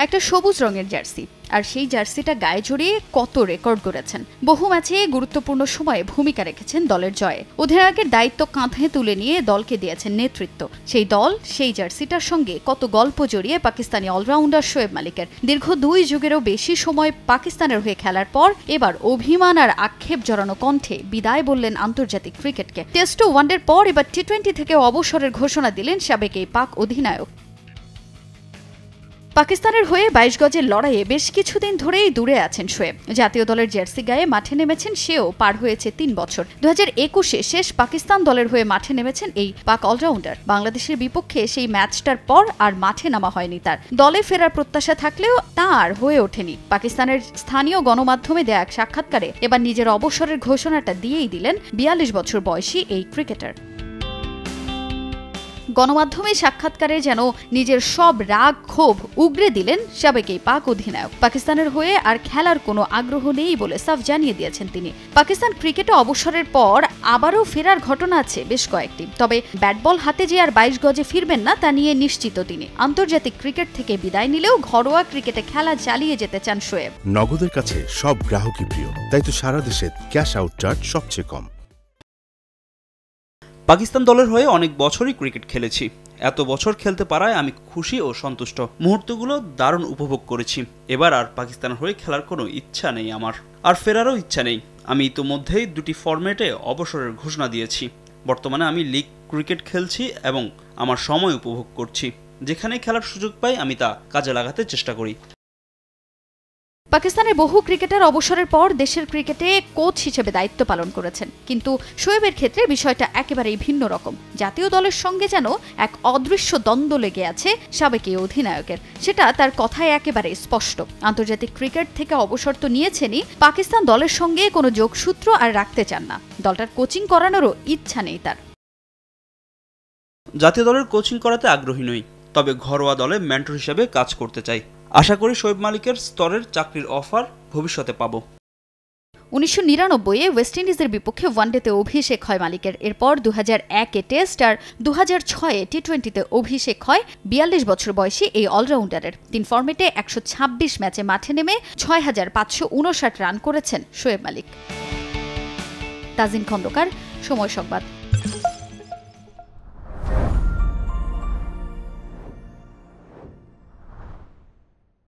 একটা সবুজ রঙের জার্সি, আর সেই জার্সিটা গায়ে জড়িয়ে কত রেকর্ড গড়েছেন। বহু ম্যাচে গুরুত্বপূর্ণ সময়ে ভূমিকা রেখেছেন দলের জয়ে। অধিনায়কের দায়িত্ব কাঁধে তুলে নিয়ে দলকে দিয়েছেন নেতৃত্ব। সেই দল সেই জার্সিটার সঙ্গে কত গল্প জড়িয়ে পাকিস্তানি অলরাউন্ডার শোয়েব মালিকের। দীর্ঘ 2 যুগেরও বেশি সময় পাকিস্তানের হয়ে খেলার পর এবার অভিমান আর আক্ষেপ জড়ানো কণ্ঠে বিদায় বললেন আন্তর্জাতিক ক্রিকেটকে। টেস্ট ও ওয়ানডের পর এবার টি-20 থেকে অবসরের ঘোষণা দিলেন সাবেক এই পাক অধিনায়ক। পাকিস্তানের হয়ে 22 গজের লড়াইয়ে বেশ কিছুদিন ধরেই দূরে আছেন শোয়েব। জাতীয় দলের জার্সি গায়ে মাঠে নেমেছেন সেও পার হয়েছে 3 বছর। 2021-এ শেষ পাকিস্তান দলের হয়ে মাঠে নেমেছেন এই পাক অলরাউন্ডার। বাংলাদেশের বিপক্ষে সেই ম্যাচটার পর আর মাঠে নামা হয়নি তার। দলে ফেরার প্রত্যাশা থাকলেও তা আর হয়ে ওঠেনি। পাকিস্তানের স্থানীয় গণমাধ্যমে দেয়া এক সাক্ষাৎকারে এবার নিজের অবসরের ঘোষণাটা দিয়েই দিলেন 42 বছর বয়সী এই ক্রিকেটার। গণমাধ্যমে সাক্ষাৎকারে যেন নিজের সব রাগ ক্ষোভ উগরে দিলেন সাবেক এই পাক অধিনায়ক। পাকিস্তানের হয়ে আর খেলার কোনো আগ্রহ নেই বলে সাফ জানিয়ে দিয়েছেন তিনি। পাকিস্তান ক্রিকেটে অবসরের পর আবারও ফেরার ঘটনা আছে বেশ কয়েকটি, তবে ব্যাট বল হাতে যে আর 22 গজে ফিরবেন না তা নিয়ে নিশ্চিত তিনি। আন্তর্জাতিক ক্রিকেট থেকে বিদায় নিলেও ঘরোয়া ক্রিকেটে খেলা চালিয়ে যেতে চান শোয়েব। নগদের কাছে সব গ্রাহকই প্রিয়, তাই তো সারা দেশে ক্যাশ আউট চার্জ সবচেয়ে কম। পাকিস্তান দলের হয়ে অনেক বছরই ক্রিকেট খেলেছি। এত বছর খেলতে পারায় আমি খুশি ও সন্তুষ্ট। মুহূর্তগুলো দারুণ উপভোগ করেছি। এবার আর পাকিস্তানের হয়ে খেলার কোনো ইচ্ছা নেই আমার, আর ফেরারও ইচ্ছা নেই। আমি ইতোমধ্যেই 2টি ফরম্যাটে অবসরের ঘোষণা দিয়েছি। বর্তমানে আমি লিগ ক্রিকেট খেলছি এবং আমার সময় উপভোগ করছি। যেখানে খেলার সুযোগ পাই আমি তা কাজে লাগাতে চেষ্টা করি। পাকিস্তানের বহু ক্রিকেটার অবসরের পর দেশের ক্রিকেটে কোচ হিসেবে দায়িত্ব পালন করেছেন, কিন্তু শোয়েবের ক্ষেত্রে বিষয়টা একেবারেই ভিন্ন রকম। জাতীয় দলের সঙ্গে যেন এক অদৃশ্য দ্বন্দ্ব লেগে আছে সাবেক এই অধিনায়কের। সেটা তার কথায় একেবারেই স্পষ্ট। আন্তর্জাতিক ক্রিকেট থেকে অবসর তো নিয়েছেনই, পাকিস্তান দলের সঙ্গে কোনো যোগসূত্র আর রাখতে চান না। দলটার কোচিং করানোরও ইচ্ছা নেই তার। জাতীয় দলের কোচিং করাতে আগ্রহী নই, তবে ঘরোয়া দলে মেন্টর হিসেবে কাজ করতে চাই। আশা করি শোয়েব মালিকের স্তরের চাকরির অফার ভবিষ্যতে পাব। 1999-এ ওয়েস্ট ইন্ডিজের বিপক্ষে ওয়ানডেতে অভিষেক হয় মালিকের। এরপর 2001-এ টেস্ট আর 2006-এ টি-20-তে অভিষেক হয় 42 বছর বয়সী এই অলরাউন্ডারের। 3 ফরম্যাটে 126 ম্যাচে মাঠে নেমে 6559 রান করেছেন শোয়েব মালিক। তাজিন খন্দকার, সময় সংবাদ।